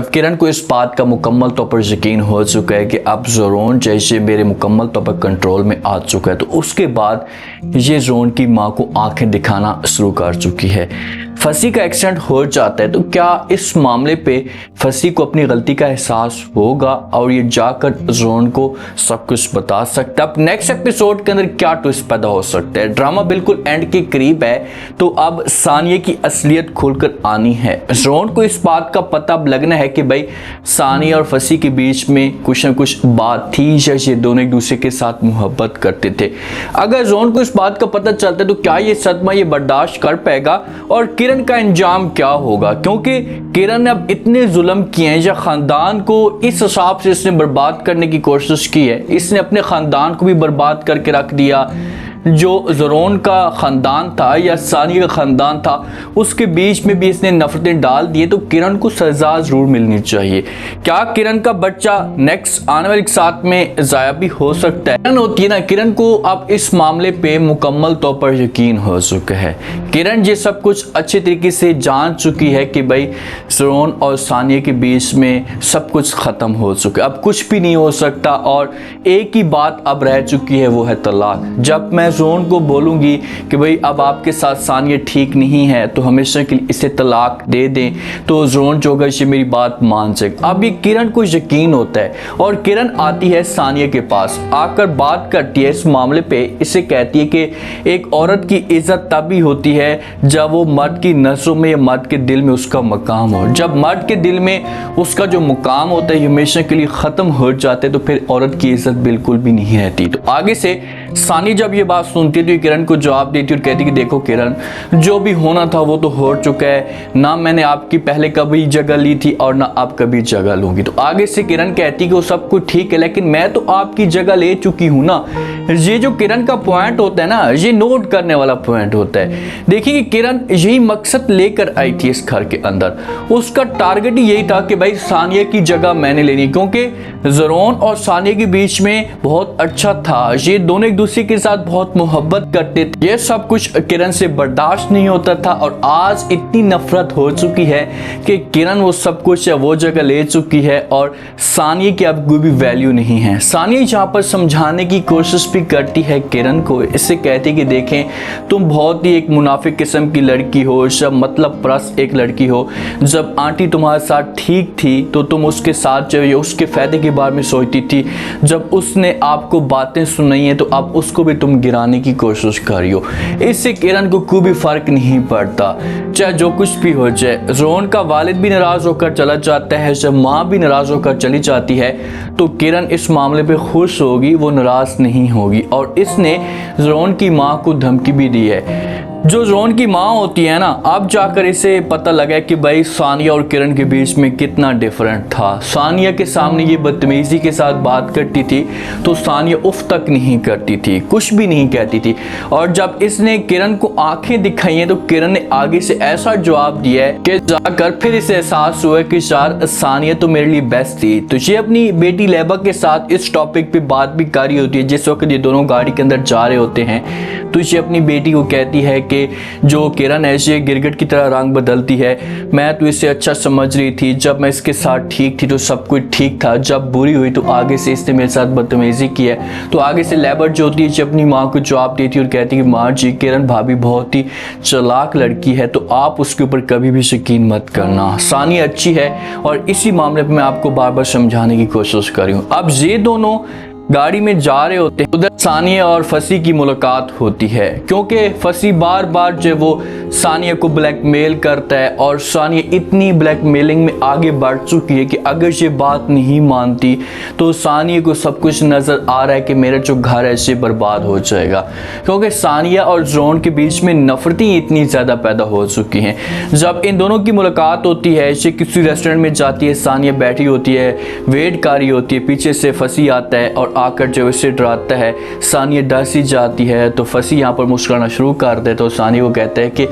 जब किरण को इस बात का मुकम्मल तौर पर यकीन हो चुका है कि अब ज़ोरोन जैसे मेरे मुकम्मल तौर पर कंट्रोल में आ चुका है, तो उसके बाद ये ज़ोरोन की माँ को आंखें दिखाना शुरू कर चुकी है। फसी का एक्सीडेंट हो जाता है, तो क्या इस मामले पे फसी को अपनी गलती का एहसास होगा और ये जाकर ज़ोरोन को सब कुछ बता सकता है। अब नेक्स्ट एपिसोड के अंदर क्या ट्विस्ट पैदा हो सकता है। ड्रामा बिल्कुल एंड के करीब है, तो अब सानिया की असलियत खुलकर आनी है। ज़ोरोन को इस बात का पता अब लगना है कि भाई सानिया और फसी के बीच में कुछ न कुछ बात थी, या ये दोनों एक दूसरे के साथ मोहब्बत करते थे। अगर ज़ोरोन को इस बात का पता चलता है तो क्या ये सदमा ये बर्दाश्त कर पाएगा और किरण का अंजाम क्या होगा, क्योंकि किरण ने अब इतने जुल्म किए हैं या खानदान को इस हिसाब से इसने बर्बाद करने की कोशिश की है। इसने अपने खानदान को भी बर्बाद करके रख दिया। जो ज़ोरोन का ख़ानदान था या सानिया का ख़ानदान था, उसके बीच में भी इसने नफरतें डाल दी, तो किरण को सज़ा ज़रूर मिलनी चाहिए। क्या किरण का बच्चा नेक्स्ट आने वाले साथ में ज़ाया भी हो सकता है? किरण होती है ना, किरण को अब इस मामले पे मुकम्मल तौर पर यकीन हो चुका है। किरण ये सब कुछ अच्छे तरीके से जान चुकी है कि भाई ज़ोरोन और सानिया के बीच में सब कुछ ख़त्म हो चुका है, अब कुछ भी नहीं हो सकता और एक ही बात अब रह चुकी है, वो है तलाक। जब मैं ज़ोरोन को बोलूँगी कि भाई अब आपके साथ सानिया ठीक नहीं है, तो हमेशा के लिए इसे तलाक दे दें, तो ज़ोरोन जो होगा ये मेरी बात मान सके। अब ये किरण को यकीन होता है और किरण आती है सानिया के पास, आकर बात करती है इस मामले पे। इसे कहती है कि एक औरत की इज्जत तभी होती है जब वो मर्द की नज़रों में या मर्द के दिल में उसका मकाम हो। जब मर्द के दिल में उसका जो मुकाम होता है हमेशा के लिए ख़त्म हो जाते हैं, तो फिर औरत की इज्जत बिल्कुल भी नहीं रहती। तो आगे से सानिया जब ये बात सुनती है तो किरण को जवाब देती और कहती कि देखो किरण, जो भी होना था वो तो हो चुका है, ना मैंने आपकी पहले कभी जगह ली थी और ना आप कभी जगह लूंगी। तो आगे से किरण कहती कि वो सब कुछ ठीक है, लेकिन मैं तो आपकी जगह ले चुकी हूं ना। ये जो किरण का पॉइंट होता है ना, ये नोट करने वाला पॉइंट होता है। देखिए कि किरण यही मकसद लेकर आई थी इस घर के अंदर, उसका टारगेट ही यही था कि भाई सानिया की जगह मैंने लेनी, क्योंकि ज़ोरोन और सानिया के बीच में बहुत अच्छा था, ये दोनों एक दूसरे के साथ बहुत मोहब्बत करते थे। ये सब कुछ किरण से बर्दाश्त नहीं होता था और आज इतनी नफरत हो चुकी है कि किरण वो सब कुछ वो जगह ले चुकी है और सानिया की अब कोई भी वैल्यू नहीं है। सानिया यहाँ पर समझाने की कोशिश भी करती है किरण को, इससे कहती कि देखें तुम बहुत ही एक मुनाफिक किस्म की लड़की हो, सब मतलब परस्त एक लड़की हो। जब आंटी तुम्हारे साथ ठीक थी तो तुम उसके साथ जो है उसके फायदे के बारे में सोचती थी, जब उसने आपको बातें सुनाई हैं तो अब उसको भी तुम गिराने की कोशिश कर रही हो। इससे किरण को कोई भी फर्क नहीं पड़ता, चाहे जो कुछ भी हो जाए। ज़ोरोन का वालिद भी नाराज होकर चला जाता है, जब माँ भी नाराज होकर चली जाती है, तो किरण इस मामले पे खुश होगी, वो नाराज नहीं होगी। और इसने ज़ोरोन की माँ को धमकी भी दी है। जो ज़ोरोन की माँ होती है ना, अब जाकर इसे पता लगा कि भाई सानिया और किरण के बीच में कितना डिफरेंट था। सानिया के सामने ये बदतमीजी के साथ बात करती थी तो सानिया उफ तक नहीं करती थी, कुछ भी नहीं कहती थी। और जब इसने किरण को आंखें दिखाई हैं तो किरण ने आगे से ऐसा जवाब दिया है कि जाकर फिर इसे एहसास हुआ कि यार सानिया तो मेरे लिए बेस्ट थी। तो ये अपनी बेटी लेबा के साथ इस टॉपिक पे बात भी कर रही होती है। जिस वक्त ये दोनों गाड़ी के अंदर जा रहे होते हैं तो ये अपनी बेटी को कहती है कि जो किरण है ये गिरगिट की तरह रंग बदलती है, मैं तो इसे अच्छा समझ रही थी, जब मैं इसके साथ ठीक थी तो सब कुछ ठीक था, जब बुरी हुई तो आगे से इसने मेरे साथ बदतमीजी की है। तो आगे से लेबर जो होती है जो अपनी माँ को जवाब देती है और कहती है कि माँ जी किरण भाभी बहुत ही चालाक लड़की है, तो आप उसके ऊपर कभी भी यकीन मत करना, सानिया अच्छी है। और इसी मामले पर मैं आपको बार बार समझाने की कोशिश कर रही हूँ। अब ये दोनों गाड़ी में जा रहे होते हैं, उधर सानिया और फसी की मुलाकात होती है, क्योंकि फसी बार बार जो वो सानिया को ब्लैकमेल करता है और सानिया इतनी ब्लैकमेलिंग में आगे बढ़ चुकी है कि अगर ये बात नहीं मानती तो सानिया को सब कुछ नज़र आ रहा है कि मेरा जो घर है ये बर्बाद हो जाएगा। क्योंकि सानिया और ज़ोरोन के बीच में नफरतें इतनी ज़्यादा पैदा हो चुकी हैं। जब इन दोनों की मुलाकात होती है, ये किसी रेस्टोरेंट में जाती है, सानिया बैठी होती है, वेट कर रही होती है, पीछे से फसी आता है और आकर जो इसे डराता है, सानिया डर सी जाती है। तो फसी यहाँ पर मुस्कुराना शुरू कर दे। तो सानिया को कहता है कि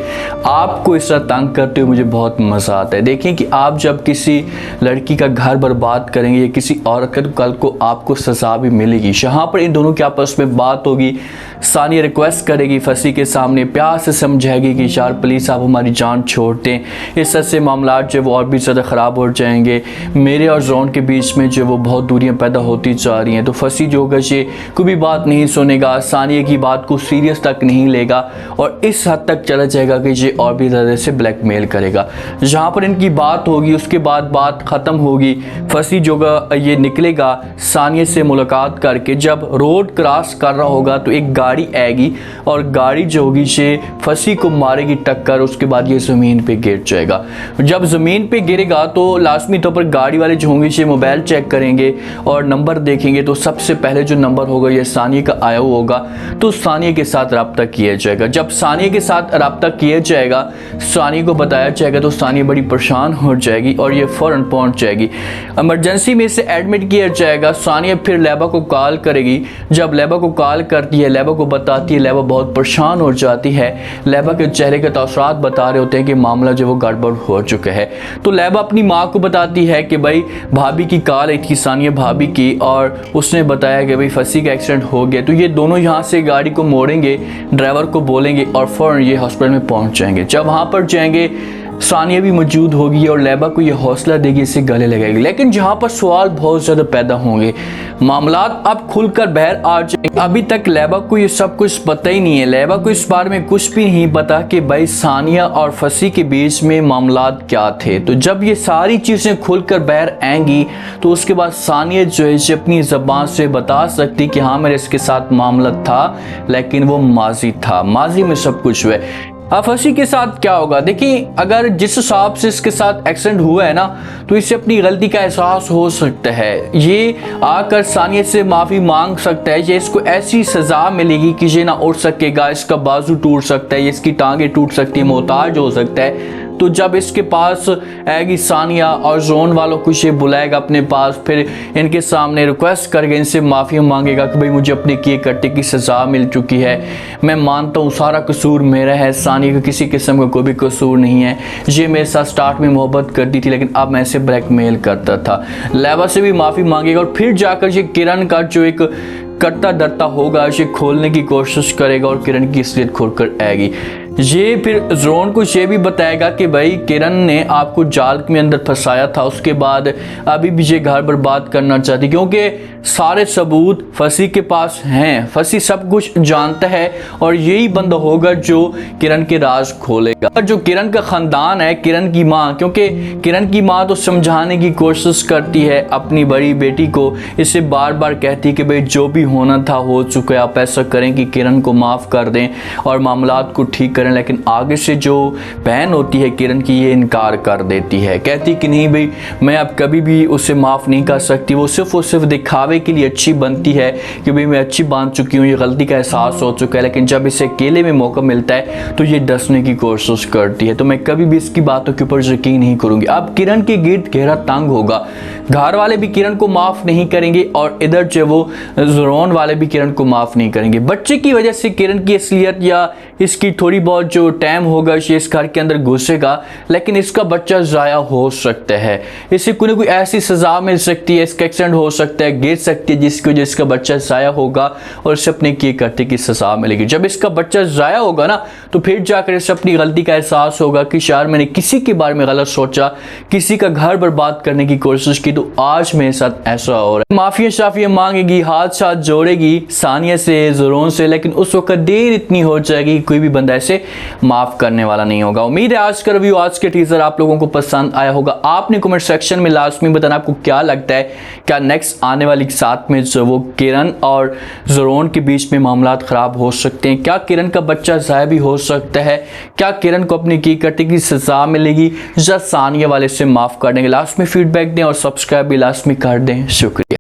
आपको इस तरह तंग करते हुए मुझे बहुत मज़ा आता है। देखिए कि आप जब किसी लड़की का घर बर्बाद करेंगे या किसी औरत का, तो कल को आपको सज़ा भी मिलेगी। यहाँ पर इन दोनों की आपस में बात होगी। सानिया रिक्वेस्ट करेगी फसी के सामने, प्यार से समझाएगी कि यार प्लीज़ आप हमारी जान छोड़ दें, इस तरह से मामला जो वो और भी ज़्यादा ख़राब हो जाएंगे। मेरे और जोन के बीच में जो वो बहुत दूरियां पैदा होती जा रही हैं। तो फसी जो होगा ये कोई भी बात नहीं सुनेगा, सानिया की बात को सीरियस तक नहीं लेगा और इस हद तक चला जाएगा कि ये और भी ज़्यादा से ब्लैकमेल करेगा। जहाँ पर इनकी बात होगी उसके बाद बात ख़त्म होगी। फसी जो होगा ये निकलेगा सानिया से मुलाकात करके। जब रोड क्रॉस कर रहा होगा तो एक गाड़ी आएगी और गाड़ी जो होगी ये फसी को मारेगी टक्कर। उसके बाद ये ज़मीन पे गिर जाएगा। जब ज़मीन पे गिरेगा तो लाजमी तौर पर गाड़ी वाले जो होंगे ये मोबाइल चेक करेंगे और नंबर देखेंगे। तो सबसे पहले जो नंबर होगा ये सानिया का आया हुआ होगा। तो सानिया के साथ रब्ता किया जाएगा। जब सानिया के साथ रब्ता किया जाएगा, सानिया को बताया जाएगा, तो सानिया बड़ी परेशान हो जाएगी और ये फ़ौरन पहुंच जाएगी। इमरजेंसी में इसे एडमिट किया जाएगा। सानिया फिर लैबा को कॉल करेगी। जब लैबा को कॉल करती है, लैबा को बताती है, लैबा बहुत परेशान हो जाती है। लैबा के चेहरे के तासुरात बता रहे होते हैं कि मामला जो वो गड़बड़ हो चुका है। तो लैबा अपनी माँ को बताती है कि भाई भाभी की कॉल आई थी, सानिया भाभी की, और उसने बताया कि भाई फसी का एक्सीडेंट हो गया। तो ये दोनों यहाँ से गाड़ी को मोड़ेंगे, ड्राइवर को बोलेंगे और फ़ौरन ये हॉस्पिटल में पहुँच जाएंगे। जब वहाँ पर जाएंगे सानिया भी मौजूद होगी और लैबा को ये हौसला देगी, इसे गले लगाएगी। लेकिन जहाँ पर सवाल बहुत ज़्यादा पैदा होंगे, मामलात अब खुलकर बाहर आ जाएंगे। अभी तक लैबा को ये सब कुछ पता ही नहीं है। लैबा को इस बारे में कुछ भी नहीं पता कि भाई सानिया और फसी के बीच में मामलात क्या थे। तो जब ये सारी चीज़ें खुलकर बाहर आएंगी तो उसके बाद सानिया जो है अपनी ज़बान से बता सकती कि हाँ मेरे इसके साथ मामला था, लेकिन वो माजी था, माजी में सब कुछ हुआ। अब फसी के साथ क्या होगा? देखिए, अगर जिस हिसाब से इसके साथ एक्सीडेंट हुआ है ना, तो इसे अपनी गलती का एहसास हो सकता है। ये आकर सानिया से माफ़ी मांग सकता है। ये इसको ऐसी सज़ा मिलेगी कि ये ना उठ सकेगा, इसका बाजू टूट सकता है, इसकी टांगें टूट सकती है, मोहताज हो सकता है। तो जब इसके पास आएगी सानिया और जोन वालों को ये बुलाएगा अपने पास, फिर इनके सामने रिक्वेस्ट करके इनसे माफ़ी मांगेगा कि भाई मुझे अपने किए करते की सज़ा मिल चुकी है, मैं मानता हूँ सारा कसूर मेरा है, सानिया का किसी किस्म का कोई भी कसूर नहीं है। ये मेरे साथ स्टार्ट में मोहब्बत करती थी लेकिन अब मैं इसे ब्लैकमेल करता था। लैबा से भी माफ़ी मांगेगा और फिर जाकर ये किरण का जो एक करता डरता होगा इसे खोलने की कोशिश करेगा और किरण की असलियत खोलकर आएगी। ये फिर जोन को ये भी बताएगा कि भाई किरण ने आपको जाल में अंदर फंसाया था, उसके बाद अभी भी ये घर बर्बाद करना चाहती, क्योंकि सारे सबूत फसी के पास हैं। फसी सब कुछ जानता है और यही बंदा होगा जो किरण के राज खोलेगा। जो किरण का ख़ानदान है, किरण की माँ, क्योंकि किरण की माँ तो समझाने की कोशिश करती है अपनी बड़ी बेटी को, इसे बार बार कहती है कि भाई जो भी होना था हो चुका है, आप ऐसा करें कि किरण को माफ़ कर दें और मामलात को ठीक करें। लेकिन आगे से जो बहन होती है किरण की, ये इनकार कर देती है, कहती कि नहीं भाई मैं अब कभी भी उसे माफ़ नहीं कर सकती। वो सिर्फ और सिर्फ दिखावे के लिए अच्छी बनती है कि भाई मैं अच्छी बन चुकी हूँ, ये गलती का एहसास हो चुका है। लेकिन जब इसे अकेले में मौका मिलता है तो ये डसने की कोशिश करती है। तो मैं कभी भी इसकी बातों के ऊपर यकीन नहीं करूँगी। अब किरण के गिर्द गहरा तंग होगा, घर वाले भी किरण को माफ़ नहीं करेंगे और इधर जो वो जोन वाले भी किरण को माफ़ नहीं करेंगे। बच्चे की वजह से किरण की असलियत या इसकी थोड़ी बहुत जो टाइम होगा ये इस घर के अंदर घुसेगा, लेकिन इसका बच्चा ज़ाया हो सकता है, इसे कोई ना कोई ऐसी सज़ा मिल सकती है, इसका एक्सीडेंट हो सकता है, गिर सकती है, जिसकी वजह इसका बच्चा ज़ाया होगा और इसे अपने किए करते की सज़ा मिलेगी। जब इसका बच्चा ज़ाया होगा ना, तो फिर जाकर इसे अपनी गलती का एहसास होगा कि शायद मैंने किसी के बारे में गलत सोचा, किसी का घर बर्बाद करने की कोशिश की, तो आज मेरे साथ ऐसा हो रहा है। माफिया शाफिया मांगेगी, हाथ साथ जोड़ेगी सानिया से, ज़ोरोन से, लेकिन उस वक्त देर इतनी हो जाएगी कोई भी बंदा ऐसे माफ़ करने वाला नहीं होगा। उम्मीद है आज का रिव्यू, आज के टीजर आप लोगों को पसंद आया होगा। आपने कमेंट सेक्शन में लास्ट में बताना आपको क्या लगता है, क्या नेक्स्ट आने वाली साथ में जो वो किरण और ज़ोरोन के बीच में मामलात ख़राब हो सकते हैं, क्या किरण का बच्चा ज़ाया भी हो सकता है, क्या किरण को अपनी की करते की सज़ा मिलेगी या सानिया वाले से माफ़ कर देंगे। लास्ट में फीडबैक दें और सब्सक्राइब भी लास्ट में कर दें। शुक्रिया।